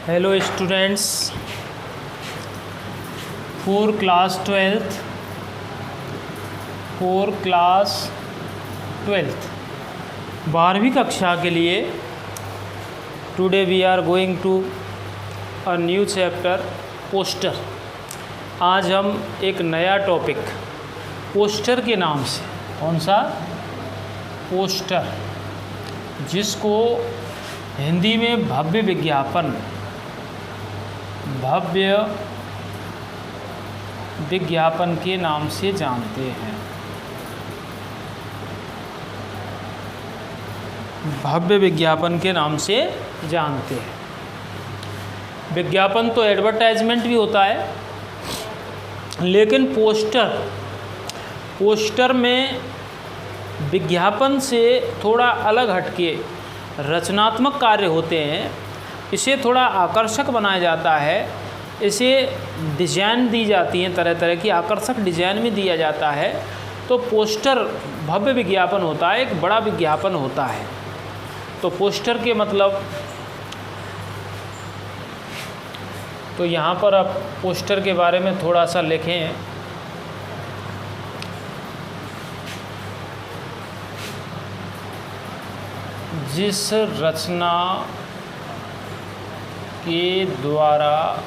Hello students, for class 12th 12वीं कक्षा के लिए today we are going to a new chapter poster. आज हम एक नया टॉपिक पोस्टर के नाम से, कौन सा पोस्टर, जिसको हिंदी में भव्य विज्ञापन के नाम से जानते हैं। भव्य विज्ञापन के नाम से जानते हैं। विज्ञापन तो एडवर्टाइजमेंट भी होता है, लेकिन पोस्टर में विज्ञापन से थोड़ा अलग हटके रचनात्मक कार्य होते हैं। इसे थोड़ा आकर्षक बनाया जाता है, इसे डिज़ाइन दी जाती हैं, तरह तरह की आकर्षक डिज़ाइन में दिया जाता है। तो पोस्टर भव्य विज्ञापन होता है, एक बड़ा विज्ञापन होता है। तो पोस्टर के मतलब, तो यहाँ पर आप पोस्टर के बारे में थोड़ा सा लिखें। जिस रचना के द्वारा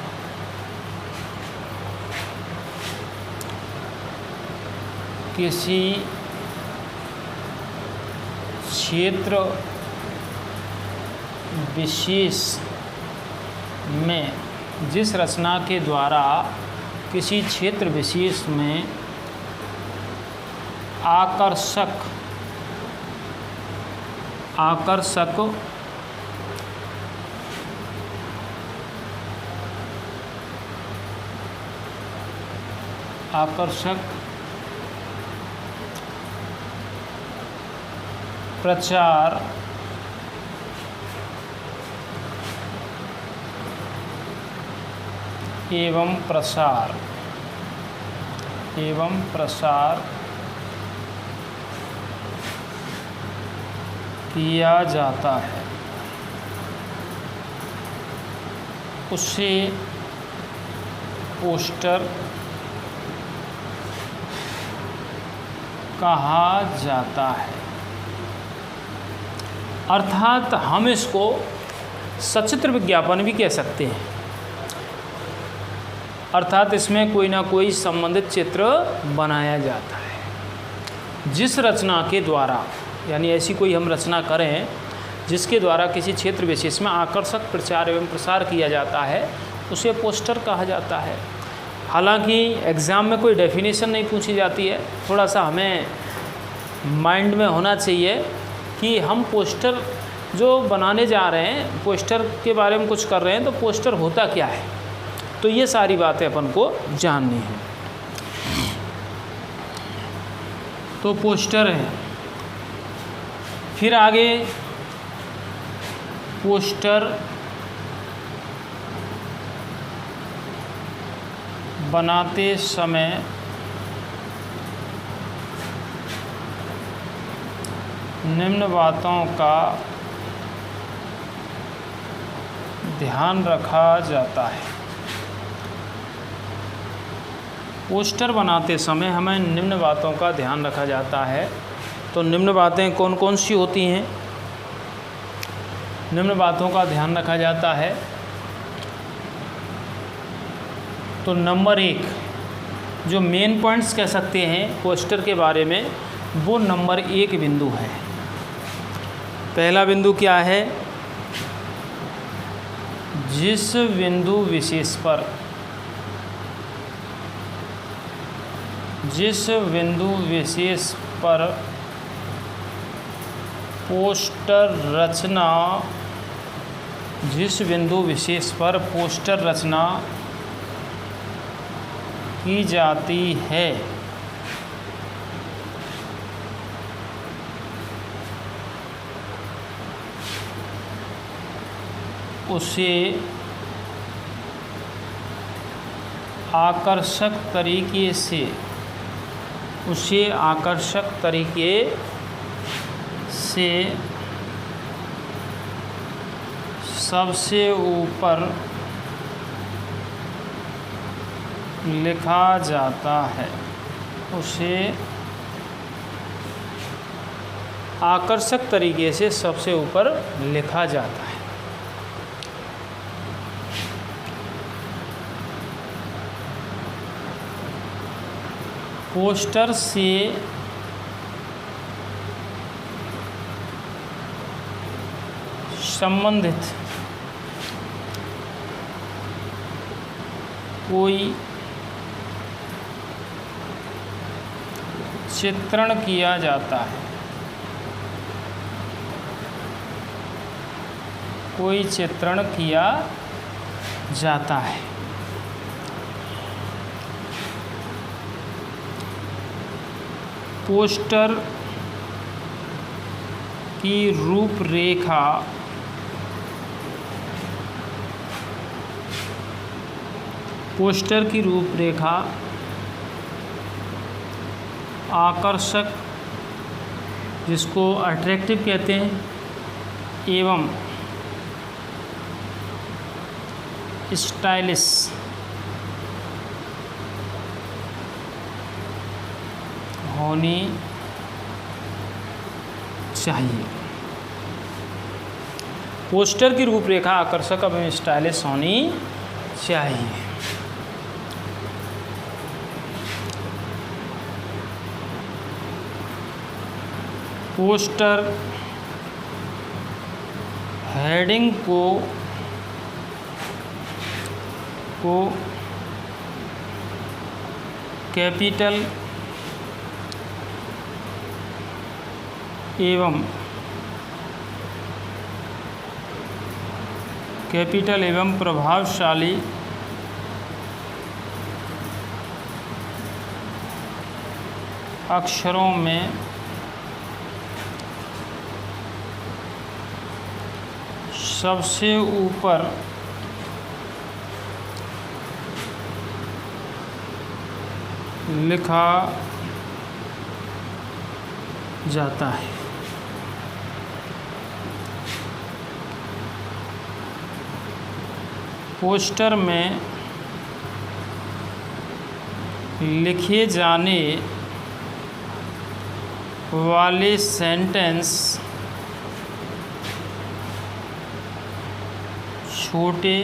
किसी क्षेत्र विशेष में, जिस रचना के द्वारा किसी क्षेत्र विशेष में आकर्षक प्रचार एवं प्रसार किया जाता है, उसे पोस्टर कहा जाता है। अर्थात हम इसको सचित्र विज्ञापन भी कह सकते हैं। अर्थात इसमें कोई ना कोई संबंधित चित्र बनाया जाता है। जिस रचना के द्वारा, यानी ऐसी कोई हम रचना करें जिसके द्वारा किसी क्षेत्र विशेष में आकर्षक प्रचार एवं प्रसार किया जाता है, उसे पोस्टर कहा जाता है। हालांकि एग्ज़ाम में कोई डेफिनेशन नहीं पूछी जाती है, थोड़ा सा हमें माइंड में होना चाहिए कि हम पोस्टर जो बनाने जा रहे हैं, पोस्टर के बारे में कुछ कर रहे हैं, तो पोस्टर होता क्या है। तो ये सारी बातें अपन को जाननी है। तो पोस्टर है, फिर आगे पोस्टर बनाते समय निम्न बातों का ध्यान रखा जाता है। पोस्टर बनाते समय हमें निम्न बातों का ध्यान रखा जाता है। तो निम्न बातें कौन कौन सी होती हैं? निम्न बातों का ध्यान रखा जाता है तो नंबर 1, जो मेन पॉइंट्स कह सकते हैं पोस्टर के बारे में, वो नंबर 1 बिंदु है। पहला बिंदु क्या है? जिस बिंदु विशेष पर पोस्टर रचना की जाती है, उसे आकर्षक तरीके से सबसे ऊपर लिखा जाता है उसे आकर्षक तरीके से सबसे ऊपर लिखा जाता है। पोस्टर से संबंधित कोई चित्रण किया जाता है, कोई चित्रण किया जाता है। पोस्टर की रूपरेखा आकर्षक, जिसको अट्रैक्टिव कहते हैं, एवं स्टाइलिश होनी चाहिए। पोस्टर की रूपरेखा आकर्षक एवं स्टाइलिश होनी चाहिए। पोस्टर हेडिंग को कैपिटल एवं प्रभावशाली अक्षरों में सबसे ऊपर लिखा जाता है। पोस्टर में लिखे जाने वाले सेंटेंस छोटे,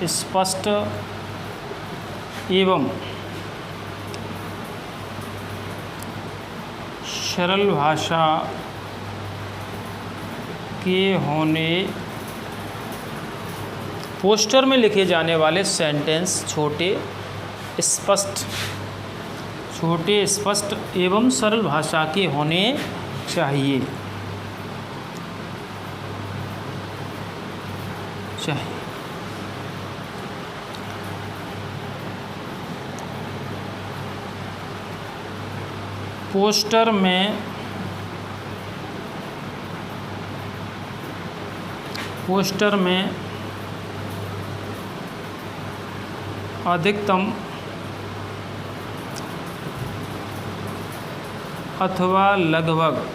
स्पष्ट एवं सरल भाषा के होने। पोस्टर में लिखे जाने वाले सेंटेंस छोटे, स्पष्ट एवं सरल भाषा के होने चाहिए। पोस्टर में अधिकतम अथवा लगभग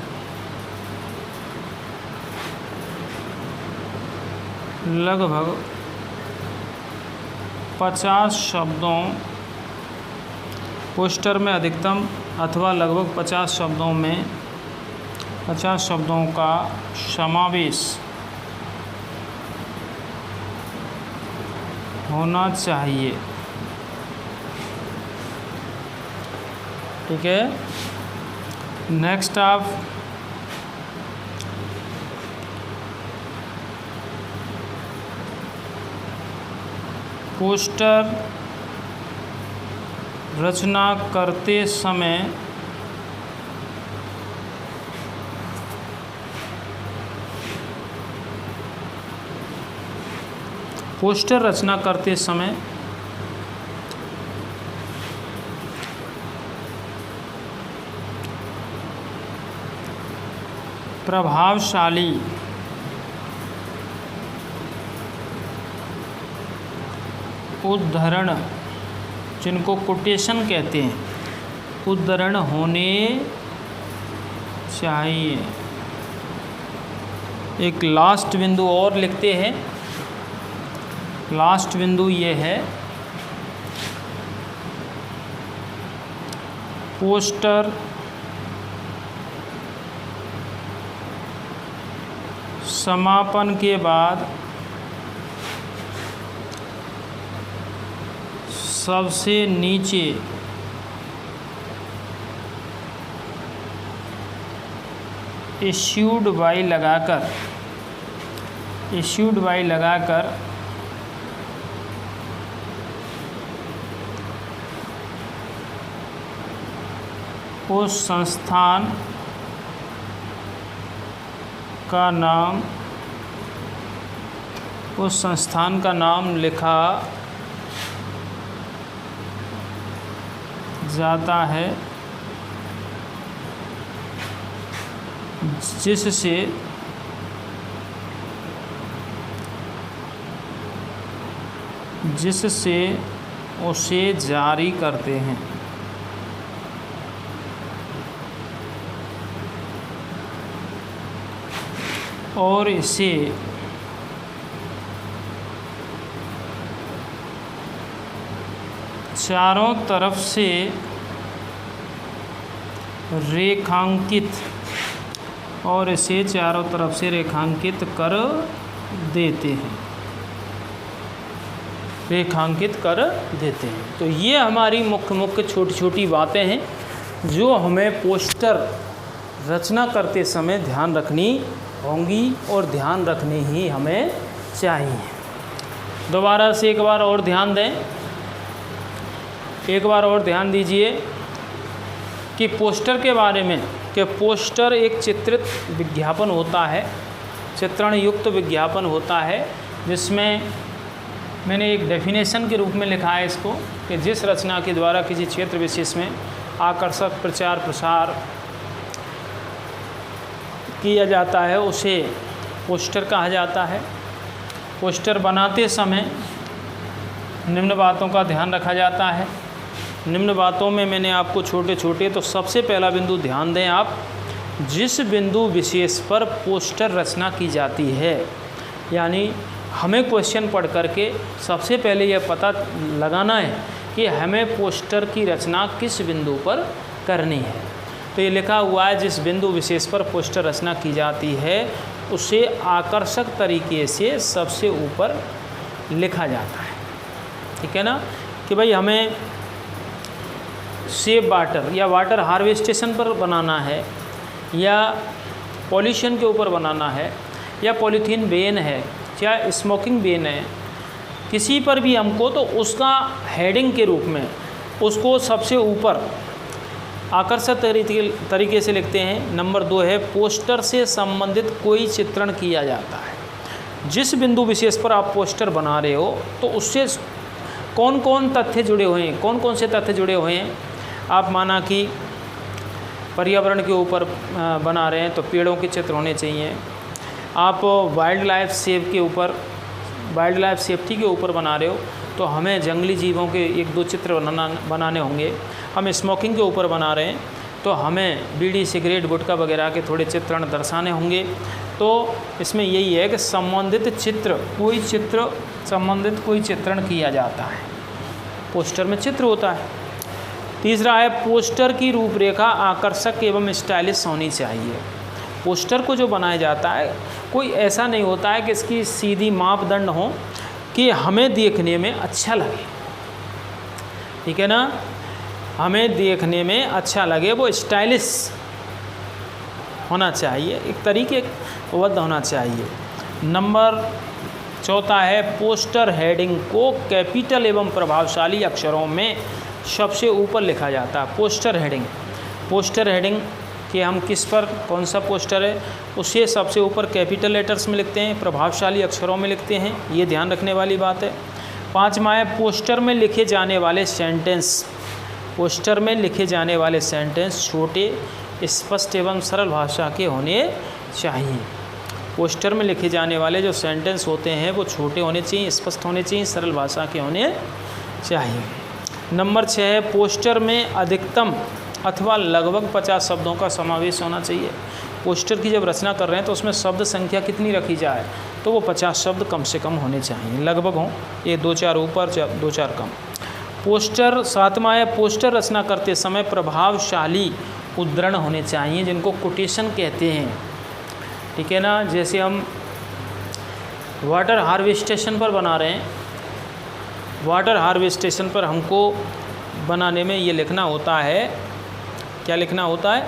50 शब्दों, पोस्टर में अधिकतम अथवा लगभग 50 शब्दों का समावेश होना चाहिए। ठीक है, नेक्स्ट आप पोस्टर रचना करते समय प्रभावशाली उद्धरण, जिनको कोटेशन कहते हैं, उद्धरण होने चाहिए। एक लास्ट बिंदु और लिखते हैं। लास्ट बिंदु ये है पोस्टर समापन के बाद सबसे नीचे इश्यूड बाय लगाकर उस संस्थान का नाम लिखा जाता है जिससे उसे जारी करते हैं। और इसे चारों तरफ से रेखांकित कर देते हैं। तो ये हमारी मुख्य छोटी छोटी बातें हैं जो हमें पोस्टर रचना करते समय ध्यान रखनी होंगी और ध्यान रखनी ही हमें चाहिए। दोबारा से एक बार और ध्यान दें, एक बार और ध्यान दीजिए कि पोस्टर के बारे में, कि पोस्टर एक चित्रित विज्ञापन होता है, चित्रण युक्त विज्ञापन होता है, जिसमें मैंने एक डेफिनेशन के रूप में लिखा है इसको कि जिस रचना के द्वारा किसी क्षेत्र विशेष में आकर्षक प्रचार प्रसार किया जाता है उसे पोस्टर कहा जाता है। पोस्टर बनाते समय निम्न बातों का ध्यान रखा जाता है। निम्न बातों में मैंने आपको छोटे तो सबसे पहला बिंदु ध्यान दें आप, जिस बिंदु विशेष पर पोस्टर रचना की जाती है, यानी हमें क्वेश्चन पढ़ करके सबसे पहले यह पता लगाना है कि हमें पोस्टर की रचना किस बिंदु पर करनी है। तो ये लिखा हुआ है जिस बिंदु विशेष पर पोस्टर रचना की जाती है उसे आकर्षक तरीके से सबसे ऊपर लिखा जाता है। ठीक है ना, कि भाई हमें सेव वाटर या वाटर हार्वेस्टेशन पर बनाना है, या पॉल्यूशन के ऊपर बनाना है, या पॉलीथीन बैन है, या स्मोकिंग बैन है, किसी पर भी हमको तो उसका हेडिंग के रूप में उसको सबसे ऊपर आकर्षक तरीके से लिखते हैं। नंबर 2 है पोस्टर से संबंधित कोई चित्रण किया जाता है। जिस बिंदु विशेष पर आप पोस्टर बना रहे हो तो उससे कौन कौन तथ्य जुड़े हुए हैं, कौन कौन से तथ्य जुड़े हुए हैं। आप माना कि पर्यावरण के ऊपर बना रहे हैं तो पेड़ों के चित्र होने चाहिए। आप वाइल्ड लाइफ सेफ्टी के ऊपर बना रहे हो तो हमें जंगली जीवों के 1-2 चित्र बनाने होंगे। हम स्मोकिंग के ऊपर बना रहे हैं तो हमें बीड़ी सिगरेट गुटखा वगैरह के थोड़े चित्रण दर्शाने होंगे। तो इसमें यही है कि संबंधित कोई चित्रण किया जाता है। पोस्टर में चित्र होता है। तीसरा है पोस्टर की रूपरेखा आकर्षक एवं स्टाइलिश होनी चाहिए। पोस्टर को जो बनाया जाता है कोई ऐसा नहीं होता है कि इसकी सीधी मापदंड हो कि हमें देखने में अच्छा लगे। ठीक है ना, हमें देखने में अच्छा लगे, वो स्टाइलिश होना चाहिए, एक तरीकेबद्ध होना चाहिए। नंबर 4 है पोस्टर हेडिंग को कैपिटल एवं प्रभावशाली अक्षरों में सबसे ऊपर लिखा जाता है। पोस्टर हेडिंग कि हम किस पर कौन सा पोस्टर है उसे सबसे ऊपर कैपिटल लेटर्स में लिखते हैं, प्रभावशाली अक्षरों में लिखते हैं, ये ध्यान रखने वाली बात है। 5वां है पोस्टर में लिखे जाने वाले सेंटेंस छोटे, स्पष्ट एवं सरल भाषा के होने चाहिए। पोस्टर में लिखे जाने वाले जो सेंटेंस होते हैं वो छोटे होने चाहिए, स्पष्ट होने चाहिए, सरल भाषा के होने चाहिए। नंबर 6 है पोस्टर में अधिकतम अथवा लगभग 50 शब्दों का समावेश होना चाहिए। पोस्टर की जब रचना कर रहे हैं तो उसमें शब्द संख्या कितनी रखी जाए तो वो 50 शब्द कम से कम होने चाहिए, लगभग हों, ये 2-4 ऊपर 2-4 कम। पोस्टर, सातवां है पोस्टर रचना करते समय प्रभावशाली उद्धरण होने चाहिए, जिनको कोटेशन कहते हैं, ठीक है ना। जैसे हम वाटर हार्वेस्टेशन पर बना रहे हैं, वाटर हार्वेस्टेशन पर हमको बनाने में ये लिखना होता है, क्या लिखना होता है,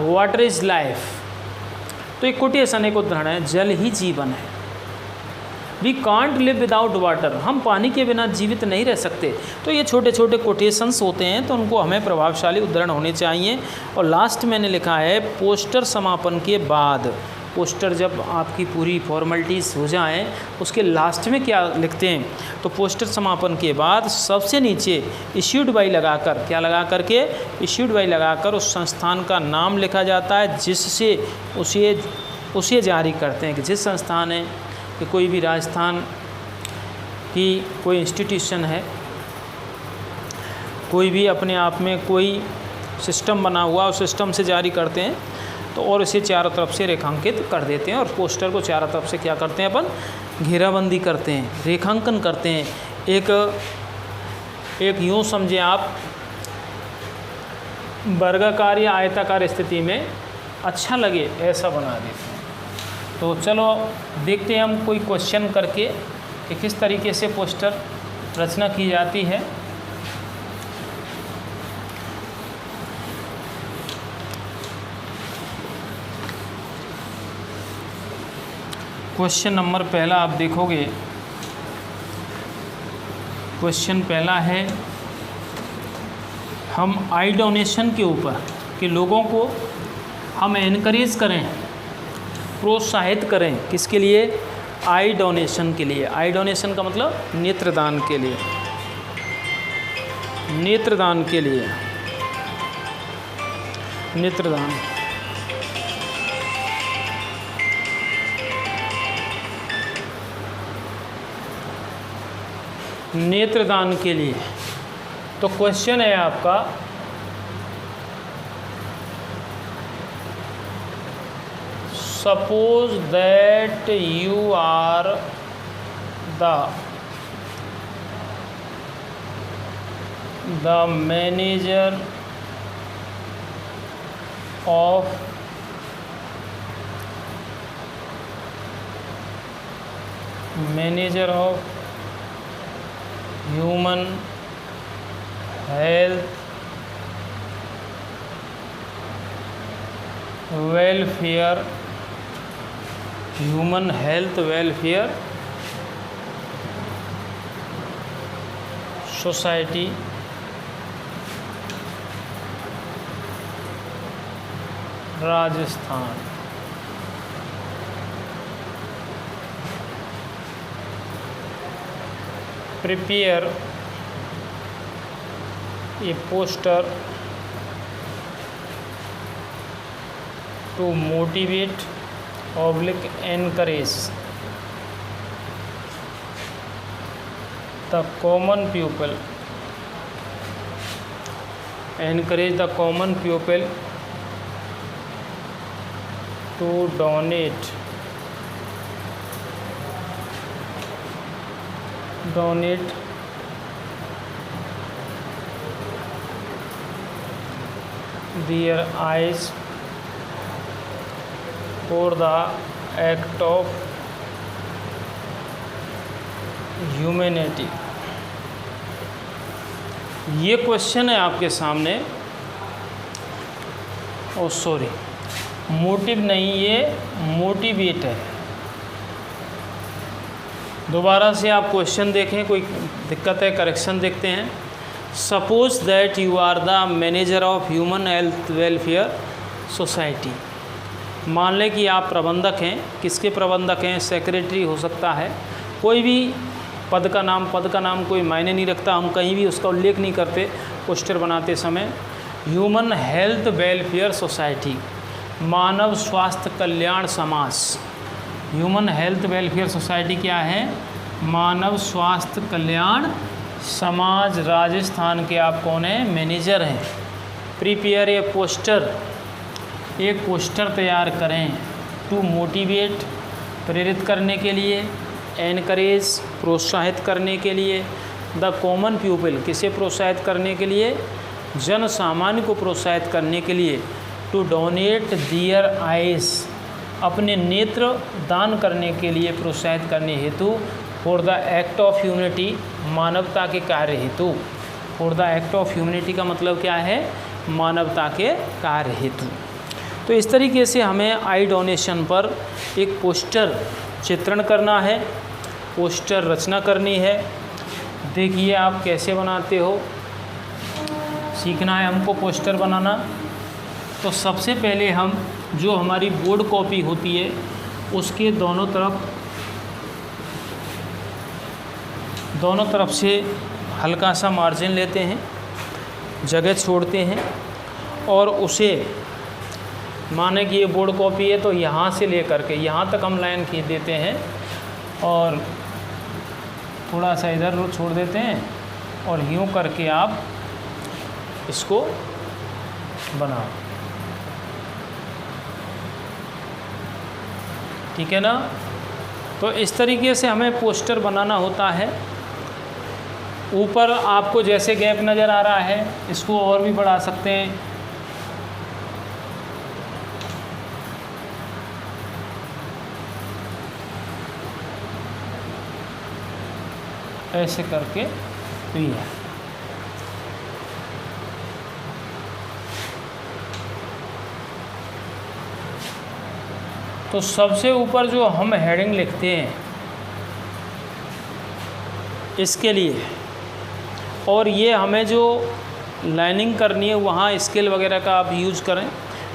वाटर इज़ लाइफ। तो एक कोटेशन, एक उदाहरण है, जल ही जीवन है। We can't live without water, हम पानी के बिना जीवित नहीं रह सकते। तो ये छोटे छोटे कोटेशंस होते हैं, तो उनको हमें प्रभावशाली उद्धरण होने चाहिए। और लास्ट मैंने लिखा है पोस्टर समापन के बाद, पोस्टर जब आपकी पूरी फॉर्मेलिटीज़ हो जाएं, उसके लास्ट में क्या लिखते हैं, तो पोस्टर समापन के बाद सबसे नीचे इश्यूड बाई लगाकर, क्या लगा करके, इश्यूड बाई लगाकर उस संस्थान का नाम लिखा जाता है जिससे उसे जारी करते हैं, कि जिस संस्थान है, कि कोई भी राजस्थान की कोई इंस्टीट्यूशन है, कोई भी अपने आप में कोई सिस्टम बना हुआ, उस सिस्टम से जारी करते हैं, तो और इसे चारों तरफ से रेखांकित कर देते हैं, और पोस्टर को चारों तरफ से क्या करते हैं, अपन घेराबंदी करते हैं, रेखांकन करते हैं। एक यूँ समझें आप, वर्गाकार या आयताकार स्थिति में अच्छा लगे ऐसा बना देते हैं। तो चलो देखते हैं हम कोई क्वेश्चन करके कि किस तरीके से पोस्टर रचना की जाती है। क्वेश्चन नंबर पहला आप देखोगे, क्वेश्चन पहला है, हम आई डोनेशन के ऊपर, कि लोगों को हम एनकरेज करें, प्रोत्साहित करें, किसके लिए, आई डोनेशन के लिए। आई डोनेशन का मतलब नेत्रदान के लिए, नेत्रदान के लिए, नेत्रदान, नेत्रदान के लिए। तो क्वेश्चन है आपका, suppose that you are the manager of human health welfare, human health welfare society, Rajasthan. Prepare a poster to motivate oblique encourage the common pupil, encourage the common pupil to donate their eyes for the act of humanity। ये question है आपके सामने। ओ sorry, motive नहीं, ये motivate है। दोबारा से आप क्वेश्चन देखें, कोई दिक्कत है करेक्शन देखते हैं। Suppose that you are the manager of human health welfare society. मान लें कि आप प्रबंधक हैं। किसके प्रबंधक हैं? सेक्रेटरी हो सकता है, कोई भी पद का नाम कोई मायने नहीं रखता, हम कहीं भी उसका उल्लेख नहीं करते पोस्टर बनाते समय। ह्यूमन हेल्थ वेलफेयर सोसाइटी, मानव स्वास्थ्य कल्याण समाज। ह्यूमन हेल्थ वेलफेयर सोसाइटी क्या है? मानव स्वास्थ्य कल्याण समाज। राजस्थान के आप कौन हैं? मैनेजर हैं। प्रिपेयर ए पोस्टर, एक पोस्टर तैयार करें, टू मोटिवेट, प्रेरित करने के लिए, एनकरेज प्रोत्साहित करने के लिए, द कॉमन पीपल किसे प्रोत्साहित करने के लिए, जन सामान्य को प्रोत्साहित करने के लिए, टू डोनेट दियर आइज अपने नेत्र दान करने के लिए प्रोत्साहित करने हेतु, for the act of humanity मानवता के कार्य हेतु। For the act of humanity का मतलब क्या है, मानवता के कार्य हेतु। तो इस तरीके से हमें आई डोनेशन पर एक पोस्टर चित्रण करना है, पोस्टर रचना करनी है। देखिए आप कैसे बनाते हो, सीखना है हमको पोस्टर बनाना। तो सबसे पहले हम जो हमारी बोर्ड कॉपी होती है उसके दोनों तरफ से हल्का सा मार्जिन लेते हैं, जगह छोड़ते हैं और उसे, माने कि ये बोर्ड कॉपी है तो यहाँ से लेकर के यहाँ तक हम लाइन खींच देते हैं और थोड़ा सा इधर छोड़ देते हैं और यूँ करके आप इसको बनाओ। ठीक है ना। तो इस तरीके से हमें पोस्टर बनाना होता है। ऊपर आपको जैसे गैप नज़र आ रहा है इसको और भी बढ़ा सकते हैं। ऐसे करके तो ये है। तो सबसे ऊपर जो हम हेडिंग लिखते हैं इसके लिए, और ये हमें जो लाइनिंग करनी है वहाँ स्केल वगैरह का आप यूज़ करें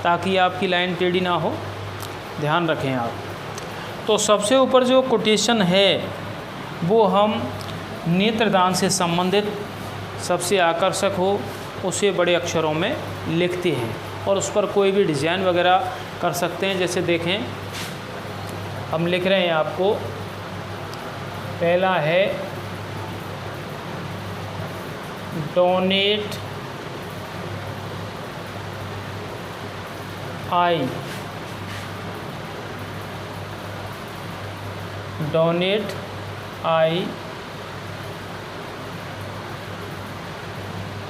ताकि आपकी लाइन टेढ़ी ना हो, ध्यान रखें आप। तो सबसे ऊपर जो कोटेशन है वो हम नेत्रदान से संबंधित सबसे आकर्षक हो उसे बड़े अक्षरों में लिखते हैं और उस पर कोई भी डिज़ाइन वगैरह कर सकते हैं। जैसे देखें हम लिख रहे हैं, आपको पहला है donate eye, donate eye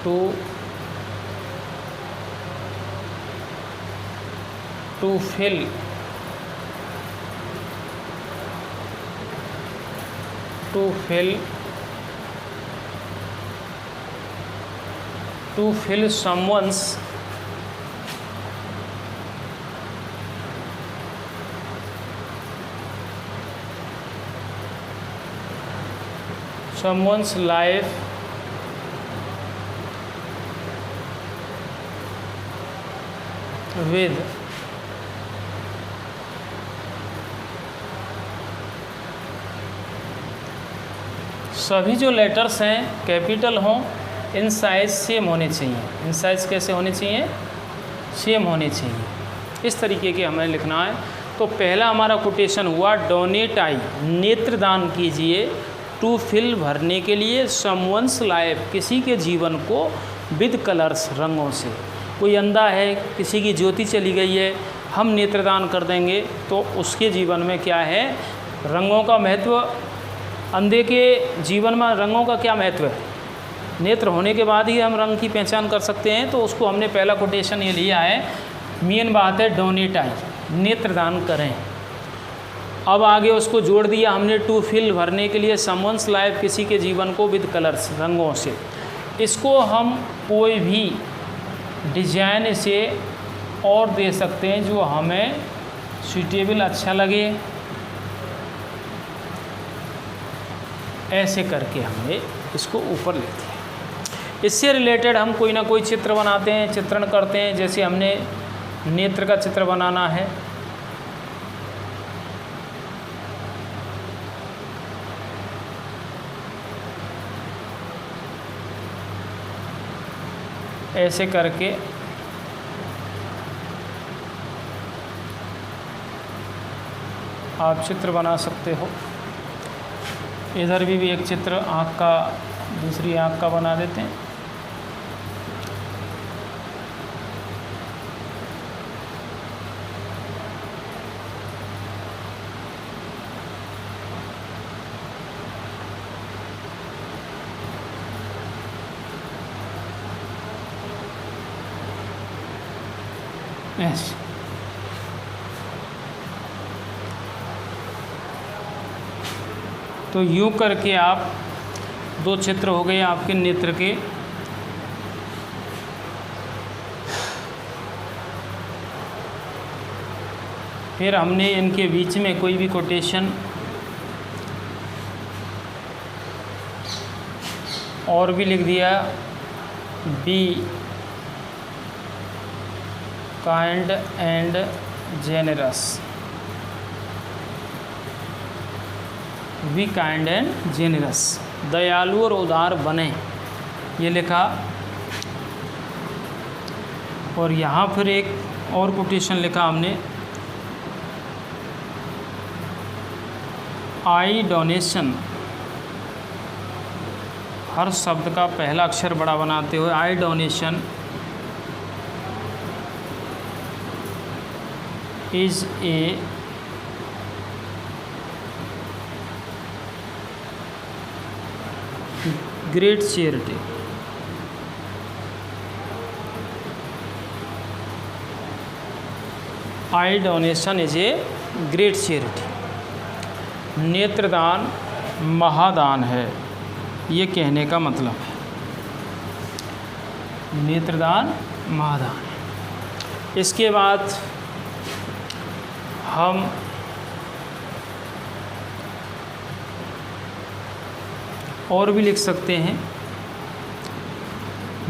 to fill someone's life with सभी जो लेटर्स हैं कैपिटल हों, इन साइज़ सेम होने चाहिए। इन साइज़ कैसे होने चाहिए, सेम होने चाहिए। इस तरीके के हमें लिखना है। तो पहला हमारा कोटेशन हुआ डोनेट आई, नेत्रदान कीजिए, टू फिल भरने के लिए, समवंस लाइफ किसी के जीवन को, विद कलर्स रंगों से। कोई अंधा है, किसी की ज्योति चली गई है, हम नेत्रदान कर देंगे तो उसके जीवन में क्या है, रंगों का महत्व। अंधे के जीवन में रंगों का क्या महत्व है, नेत्र होने के बाद ही हम रंग की पहचान कर सकते हैं। तो उसको हमने पहला कोटेशन ये लिया है, मेन बात है डोनेट आई, नेत्रदान करें। अब आगे उसको जोड़ दिया हमने, टू फिल भरने के लिए, समवंस लाइफ किसी के जीवन को, विद कलर्स रंगों से। इसको हम कोई भी डिजाइन से और दे सकते हैं जो हमें सूटेबल अच्छा लगे। ऐसे करके हमने इसको ऊपर लिखते हैं। इससे रिलेटेड हम कोई ना कोई चित्र बनाते हैं, चित्रण करते हैं। जैसे हमने नेत्र का चित्र बनाना है, ऐसे करके आप चित्र बना सकते हो। इधर भी एक चित्र आँख का, दूसरी आँख का बना देते हैं। ऐसे। तो यूँ करके आप दो चित्र हो गए आपके नेत्र के। फिर हमने इनके बीच में कोई भी कोटेशन और भी लिख दिया, be kind and generous, be kind and generous, दयालु और उदार बने, ये लिखा। और यहाँ फिर एक और कोटेशन लिखा हमने, आई डोनेशन, हर शब्द का पहला अक्षर बड़ा बनाते हुए, आई donation is a great charity. I donation is a great charity, नेत्रदान महादान है, ये कहने का मतलब है, नेत्रदान महादान है। इसके बाद हम और भी लिख सकते हैं,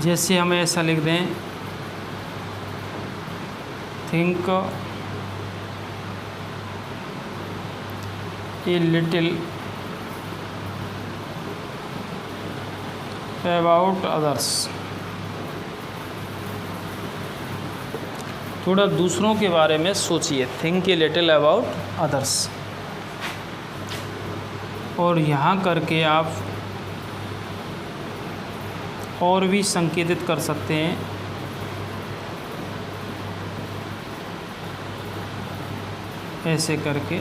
जैसे हम ऐसा लिख दें, think a little about others, थोड़ा दूसरों के बारे में सोचिए, think a little about others. और यहाँ करके आप और भी संकेतित कर सकते हैं, ऐसे करके।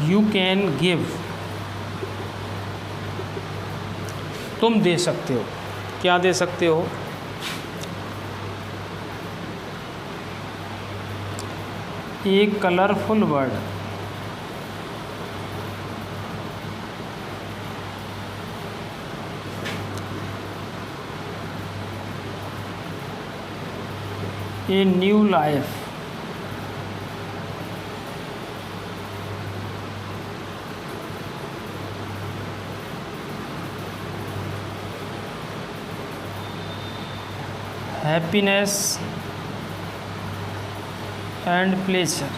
यू कैन गिव, तुम दे सकते हो, क्या दे सकते हो? एक colourful word, a new life, happiness and pleasure,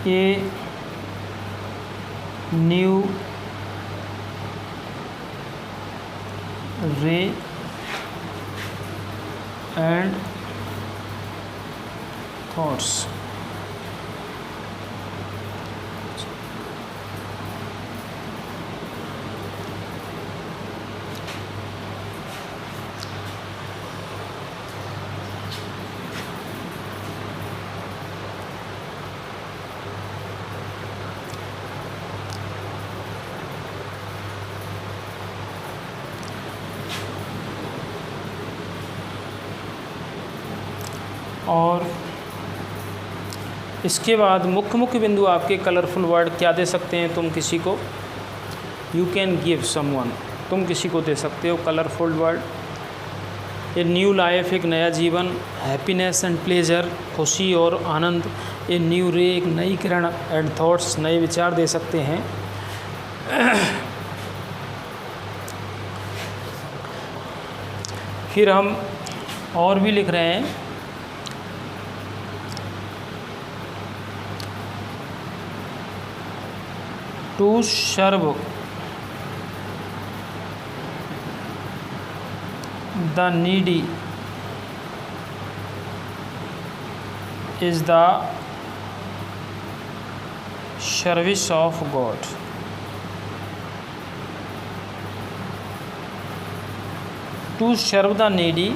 a new रे एंड थॉट्स। और इसके बाद मुख्य मुख्य बिंदु आपके कलरफुल वर्ड क्या दे सकते हैं तुम किसी को? यू कैन गिव समवन, तुम किसी को दे सकते हो colourful word. A new life, एक नया जीवन। हैप्पीनेस एंड प्लेजर, खुशी और आनंद। ए न्यू रे, एक नई किरण। एंड थॉट्स, नए विचार दे सकते हैं। फिर हम और भी लिख रहे हैं, to serve the needy is the service of God. To serve the needy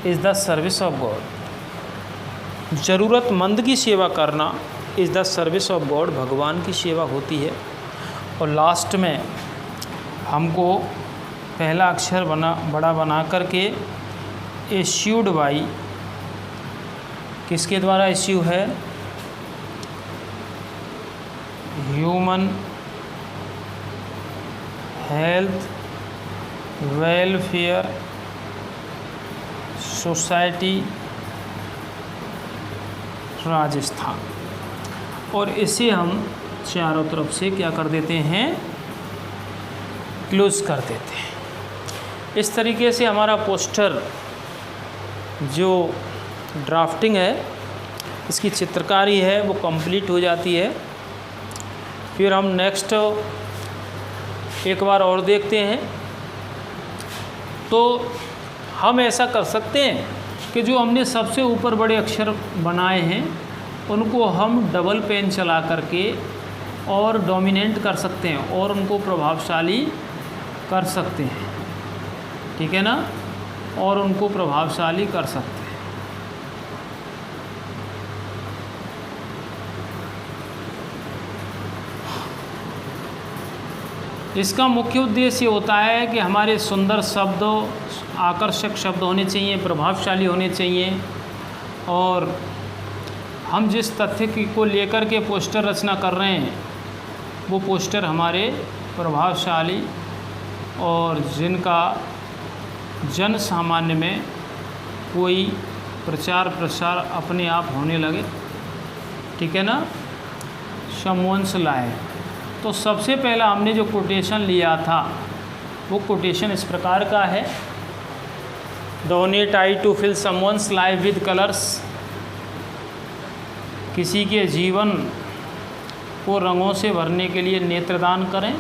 is the service of God. ज़रूरतमंद की सेवा करना is the service of God, भगवान की सेवा होती है। और लास्ट में हमको पहला अक्षर बड़ा बना करके इश्यूड बाई, किसके द्वारा इश्यू है? Human health welfare society Rajasthan. और इसे हम चारों तरफ से क्या कर देते हैं? क्लोज कर देते हैं। इस तरीके से हमारा पोस्टर जो ड्राफ्टिंग है, इसकी चित्रकारी है, वो कंप्लीट हो जाती है। फिर हम नेक्स्ट एक बार और देखते हैं। तो हम ऐसा कर सकते हैं कि जो हमने सबसे ऊपर बड़े अक्षर बनाए हैं उनको हम डबल पेन चला करके और डोमिनेट कर सकते हैं और उनको प्रभावशाली कर सकते हैं, ठीक है ना? और उनको प्रभावशाली कर सकते हैं। इसका मुख्य उद्देश्य होता है कि हमारे सुंदर शब्द, आकर्षक शब्द होने चाहिए, प्रभावशाली होने चाहिए, और हम जिस तथ्य को लेकर के पोस्टर रचना कर रहे हैं वो पोस्टर हमारे प्रभावशाली और जिनका जन सामान्य में कोई प्रचार प्रसार अपने आप होने लगे, ठीक है ना? समवंश लाए। तो सबसे पहला हमने जो कोटेशन लिया था वो कोटेशन इस प्रकार का है, donate eye to fill someone's life with colours. किसी के जीवन को रंगों से भरने के लिए नेत्रदान करें।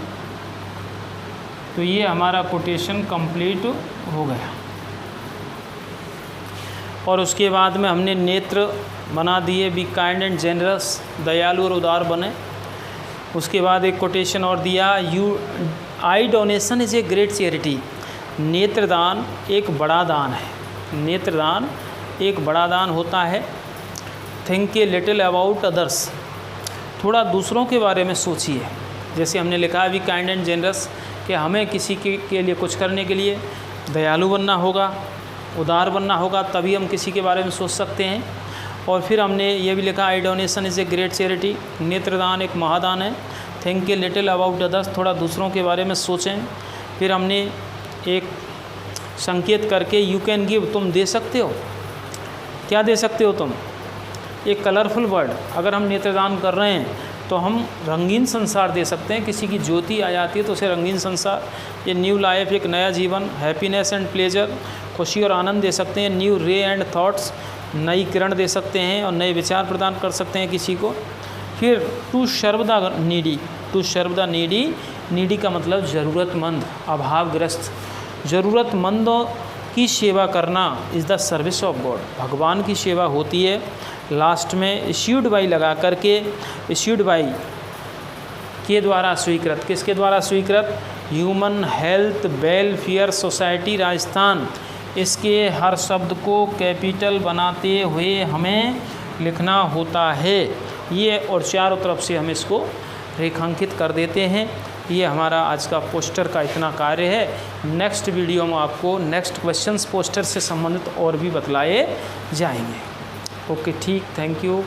तो ये हमारा कोटेशन कंप्लीट हो गया। और उसके बाद में हमने नेत्र बना दिए, बी काइंड एंड जेनरस, दयालु और उदार बने। उसके बाद एक कोटेशन और दिया, आई donation is a great charity. नेत्रदान एक बड़ा दान है। नेत्रदान एक बड़ा दान होता है। Think a little about others, थोड़ा दूसरों के बारे में सोचिए। जैसे हमने लिखा है बी काइंड एंड जेनरस, कि हमें किसी के लिए कुछ करने के लिए दयालु बनना होगा, उदार बनना होगा, तभी हम किसी के बारे में सोच सकते हैं। और फिर हमने ये भी लिखा, आई donation is a great charity, नेत्रदान एक महादान है। Think a little about others, थोड़ा दूसरों के बारे में सोचें। फिर हमने एक संकेत करके, यू कैन गिव, तुम दे सकते हो। क्या दे सकते हो तुम? एक कलरफुल वर्ड। अगर हम नेत्रदान कर रहे हैं तो हम रंगीन संसार दे सकते हैं। किसी की ज्योति आ जाती है तो उसे रंगीन संसार, ये न्यू लाइफ, एक नया जीवन, हैप्पीनेस एंड प्लेजर, खुशी और आनंद दे सकते हैं। न्यू रे एंड थॉट्स, नई किरण दे सकते हैं और नए विचार प्रदान कर सकते हैं किसी को। फिर to serve the needy, to serve the needy, needy का मतलब ज़रूरतमंद, अभावग्रस्त। ज़रूरतमंदों की सेवा करना is the service of God, भगवान की सेवा होती है। लास्ट में इश्यूड बाई लगा करके, इश्यूड बाई के द्वारा स्वीकृत, किसके द्वारा स्वीकृत? Human health welfare society Rajasthan. इसके हर शब्द को कैपिटल बनाते हुए हमें लिखना होता है ये, और चारों तरफ से हम इसको रेखांकित कर देते हैं। ये हमारा आज का पोस्टर का इतना कार्य है। नेक्स्ट वीडियो में आपको नेक्स्ट क्वेश्चंस पोस्टर से संबंधित और भी बतलाए जाएंगे। ओके, ठीक, थैंक यू।